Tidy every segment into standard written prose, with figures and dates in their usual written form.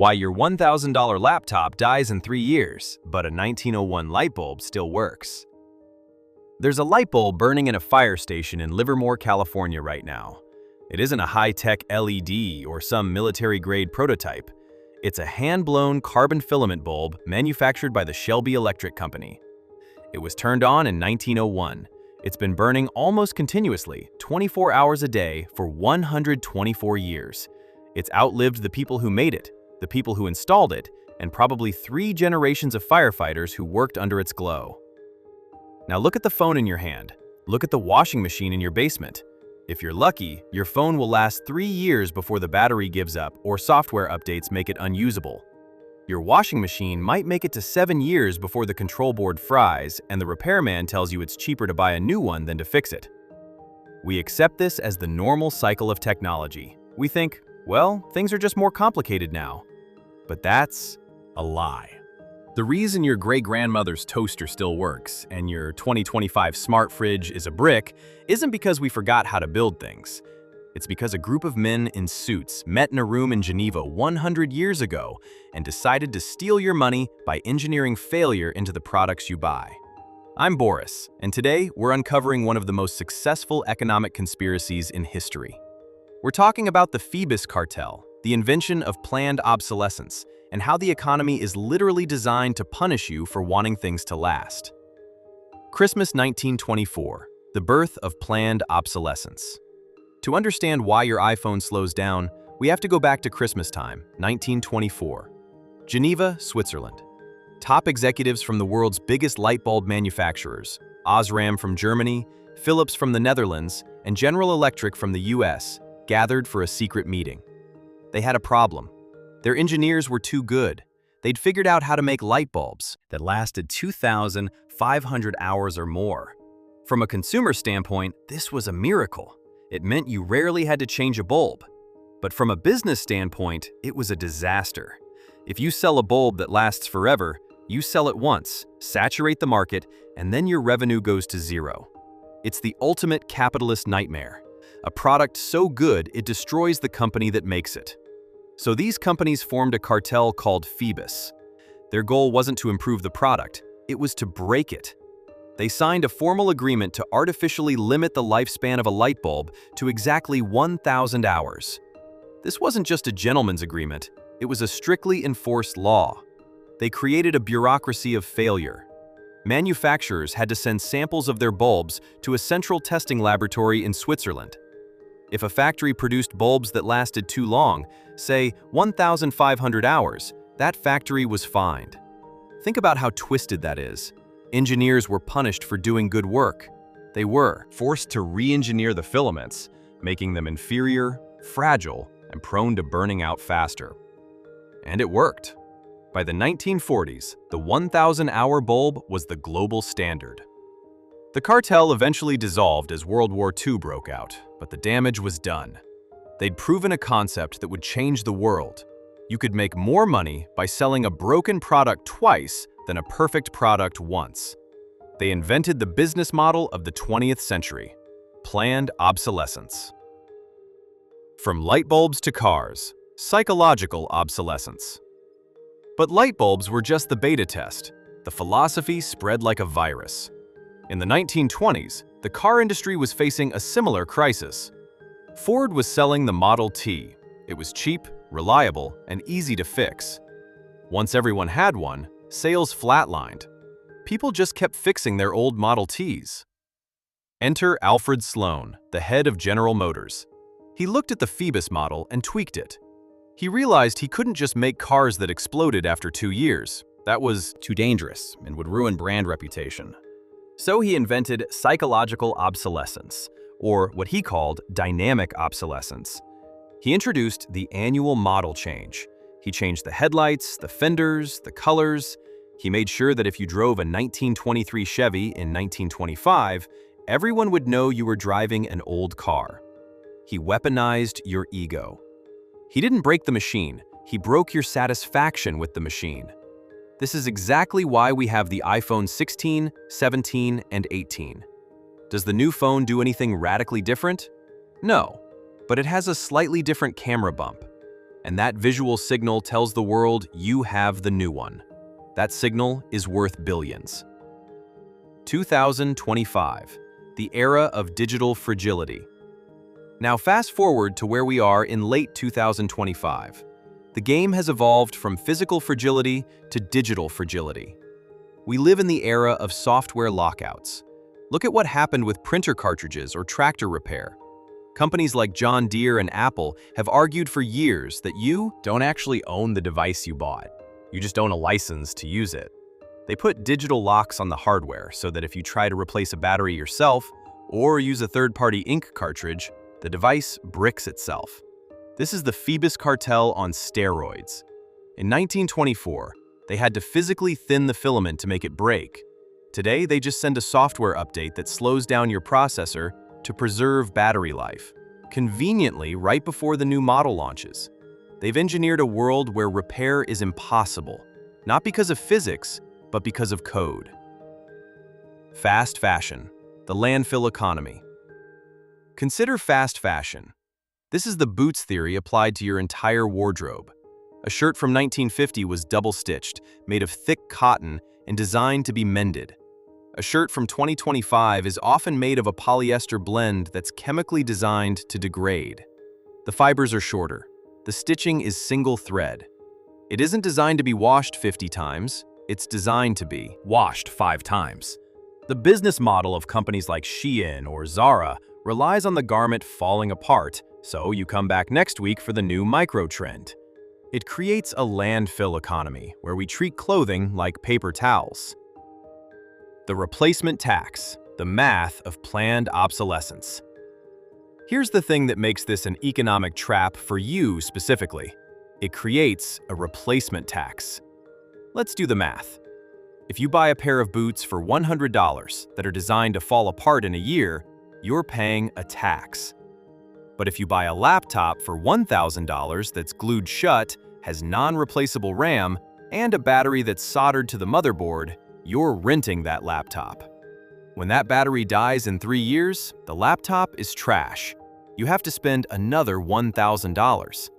Why your $1,000 laptop dies in 3 years, but a 1901 light bulb still works. There's a light bulb burning in a fire station in Livermore, California right now. It isn't a high-tech LED or some military-grade prototype. It's a hand-blown carbon filament bulb manufactured by the Shelby Electric Company. It was turned on in 1901. It's been burning almost continuously, 24 hours a day, for 124 years. It's outlived the people who made it, the people who installed it, and probably 3 generations of firefighters who worked under its glow. Now look at the phone in your hand. Look at the washing machine in your basement. If you're lucky, your phone will last 3 years before the battery gives up or software updates make it unusable. Your washing machine might make it to 7 years before the control board fries and the repairman tells you it's cheaper to buy a new one than to fix it. We accept this as the normal cycle of technology. We think, well, things are just more complicated now. But that's a lie. The reason your great-grandmother's toaster still works and your 2025 smart fridge is a brick isn't because we forgot how to build things. It's because a group of men in suits met in a room in Geneva 100 years ago and decided to steal your money by engineering failure into the products you buy. I'm Boris, and today we're uncovering one of the most successful economic conspiracies in history. We're talking about the Phoebus Cartel, the invention of planned obsolescence, and how the economy is literally designed to punish you for wanting things to last. Christmas 1924, the birth of planned obsolescence. To understand why your iPhone slows down, we have to go back to Christmas time, 1924. Geneva, Switzerland. Top executives from the world's biggest light bulb manufacturers, Osram from Germany, Philips from the Netherlands, and General Electric from the US, gathered for a secret meeting. They had a problem. Their engineers were too good. They'd figured out how to make light bulbs that lasted 2,500 hours or more. From a consumer standpoint, this was a miracle. It meant you rarely had to change a bulb. But from a business standpoint, it was a disaster. If you sell a bulb that lasts forever, you sell it once, saturate the market, and then your revenue goes to zero. It's the ultimate capitalist nightmare. A product so good it destroys the company that makes it. So these companies formed a cartel called Phoebus. Their goal wasn't to improve the product, it was to break it. They signed a formal agreement to artificially limit the lifespan of a light bulb to exactly 1,000 hours. This wasn't just a gentleman's agreement, it was a strictly enforced law. They created a bureaucracy of failure. Manufacturers had to send samples of their bulbs to a central testing laboratory in Switzerland. If a factory produced bulbs that lasted too long, say 1,500 hours, that factory was fined. Think about how twisted that is. Engineers were punished for doing good work. They were forced to re-engineer the filaments, making them inferior, fragile, and prone to burning out faster. And it worked. By the 1940s, the 1,000-hour bulb was the global standard. The cartel eventually dissolved as World War II broke out, but the damage was done. They'd proven a concept that would change the world. You could make more money by selling a broken product twice than a perfect product once. They invented the business model of the 20th century, planned obsolescence. From light bulbs to cars, psychological obsolescence. But light bulbs were just the beta test. The philosophy spread like a virus. In the 1920s, the car industry was facing a similar crisis. Ford was selling the Model T. It was cheap, reliable, and easy to fix. Once everyone had one, sales flatlined. People just kept fixing their old Model Ts. Enter Alfred Sloan, the head of General Motors. He looked at the Phoebus model and tweaked it. He realized he couldn't just make cars that exploded after 2 years. That was too dangerous and would ruin brand reputation. So he invented psychological obsolescence, or what he called dynamic obsolescence. He introduced the annual model change. He changed the headlights, the fenders, the colors. He made sure that if you drove a 1923 Chevy in 1925, everyone would know you were driving an old car. He weaponized your ego. He didn't break the machine, he broke your satisfaction with the machine. This is exactly why we have the iPhone 16, 17, and 18. Does the new phone do anything radically different? No, but it has a slightly different camera bump. And that visual signal tells the world you have the new one. That signal is worth billions. 2025, the era of digital fragility. Now fast forward to where we are in late 2025. The game has evolved from physical fragility to digital fragility. We live in the era of software lockouts. Look at what happened with printer cartridges or tractor repair. Companies like John Deere and Apple have argued for years that you don't actually own the device you bought. You just own a license to use it. They put digital locks on the hardware so that if you try to replace a battery yourself or use a third-party ink cartridge, the device bricks itself. This is the Phoebus Cartel on steroids. In 1924, they had to physically thin the filament to make it break. Today, they just send a software update that slows down your processor to preserve battery life, conveniently right before the new model launches. They've engineered a world where repair is impossible, not because of physics, but because of code. Fast fashion, the landfill economy. Consider fast fashion. This is the boots theory applied to your entire wardrobe. A shirt from 1950 was double-stitched, made of thick cotton, and designed to be mended. A shirt from 2025 is often made of a polyester blend that's chemically designed to degrade. The fibers are shorter. The stitching is single thread. It isn't designed to be washed 50 times. It's designed to be washed 5 times. The business model of companies like Shein or Zara relies on the garment falling apart, so you come back next week for the new micro-trend. It creates a landfill economy where we treat clothing like paper towels. The replacement tax, the math of planned obsolescence. Here's the thing that makes this an economic trap for you specifically. It creates a replacement tax. Let's do the math. If you buy a pair of boots for $100 that are designed to fall apart in a year, you're paying a tax. But if you buy a laptop for $1,000 that's glued shut, has non-replaceable RAM, and a battery that's soldered to the motherboard, you're renting that laptop. When that battery dies in 3 years, the laptop is trash. You have to spend another $1,000.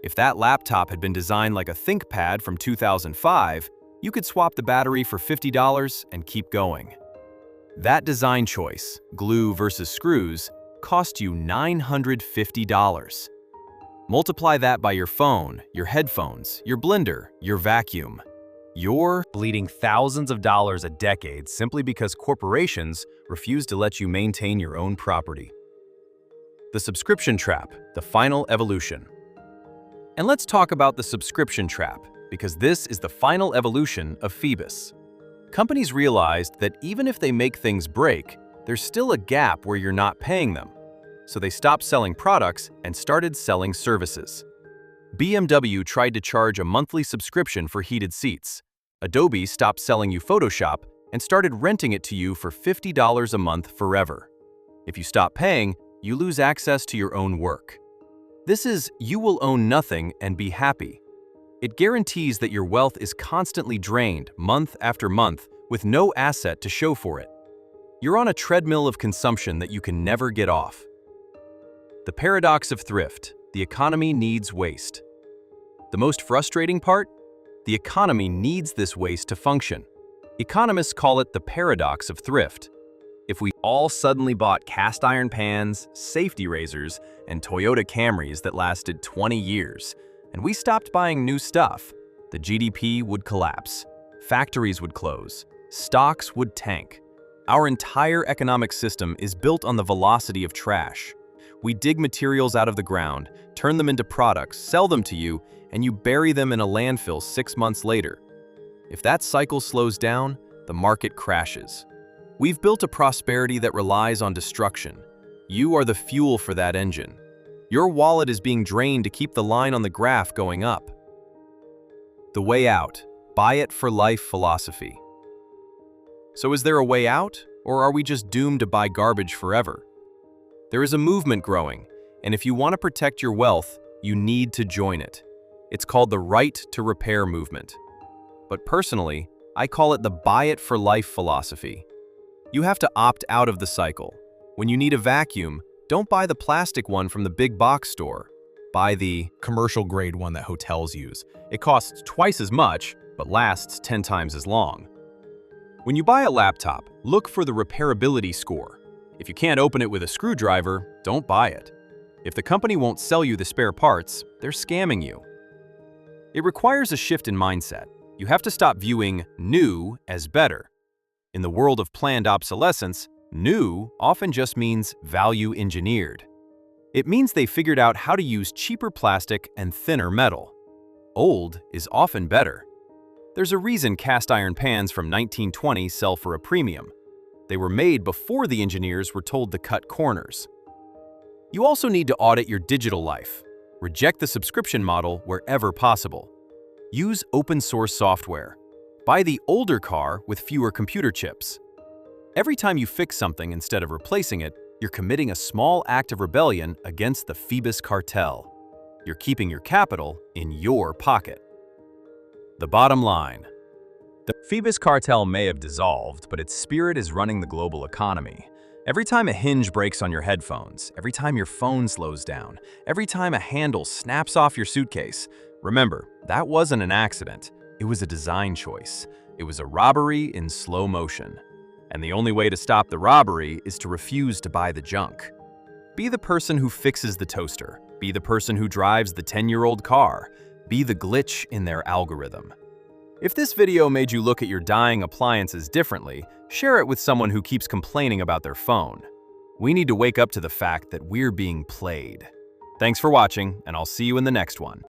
If that laptop had been designed like a ThinkPad from 2005, you could swap the battery for $50 and keep going. That design choice, glue versus screws, cost you $950. Multiply that by your phone, your headphones, your blender, your vacuum. You're bleeding thousands of dollars a decade simply because corporations refuse to let you maintain your own property. The subscription trap, the final evolution. And let's talk about the subscription trap, because this is the final evolution of Phoebus. Companies realized that even if they make things break, there's still a gap where you're not paying them. So they stopped selling products and started selling services. BMW tried to charge a monthly subscription for heated seats. Adobe stopped selling you Photoshop and started renting it to you for $50 a month forever. If you stop paying, you lose access to your own work. This is you will own nothing and be happy. It guarantees that your wealth is constantly drained month after month with no asset to show for it. You're on a treadmill of consumption that you can never get off. The paradox of thrift, the economy needs waste. The most frustrating part? The economy needs this waste to function. Economists call it the paradox of thrift. If we all suddenly bought cast iron pans, safety razors, and Toyota Camrys that lasted 20 years, and we stopped buying new stuff, the GDP would collapse, factories would close, stocks would tank. Our entire economic system is built on the velocity of trash. We dig materials out of the ground, turn them into products, sell them to you, and you bury them in a landfill 6 months later. If that cycle slows down, the market crashes. We've built a prosperity that relies on destruction. You are the fuel for that engine. Your wallet is being drained to keep the line on the graph going up. The way out, buy it for life philosophy. So is there a way out, or are we just doomed to buy garbage forever? There is a movement growing, and if you want to protect your wealth, you need to join it. It's called the right to repair movement. But personally, I call it the buy it for life philosophy. You have to opt out of the cycle. When you need a vacuum, don't buy the plastic one from the big box store. Buy the commercial-grade one that hotels use. It costs twice as much, but lasts 10 times as long. When you buy a laptop, look for the repairability score. If you can't open it with a screwdriver, don't buy it. If the company won't sell you the spare parts, they're scamming you. It requires a shift in mindset. You have to stop viewing new as better. In the world of planned obsolescence, new often just means value engineered. It means they figured out how to use cheaper plastic and thinner metal. Old is often better. There's a reason cast iron pans from 1920 sell for a premium. They were made before the engineers were told to cut corners. You also need to audit your digital life. Reject the subscription model wherever possible. Use open source software. Buy the older car with fewer computer chips. Every time you fix something instead of replacing it, you're committing a small act of rebellion against the Phoebus Cartel. You're keeping your capital in your pocket. The bottom line. The Phoebus Cartel may have dissolved, but its spirit is running the global economy. Every time a hinge breaks on your headphones, every time your phone slows down, every time a handle snaps off your suitcase, remember, that wasn't an accident. It was a design choice. It was a robbery in slow motion. And the only way to stop the robbery is to refuse to buy the junk. Be the person who fixes the toaster. Be the person who drives the 10-year-old car. Be the glitch in their algorithm. If this video made you look at your dying appliances differently, share it with someone who keeps complaining about their phone. We need to wake up to the fact that we're being played. Thanks for watching, and I'll see you in the next one.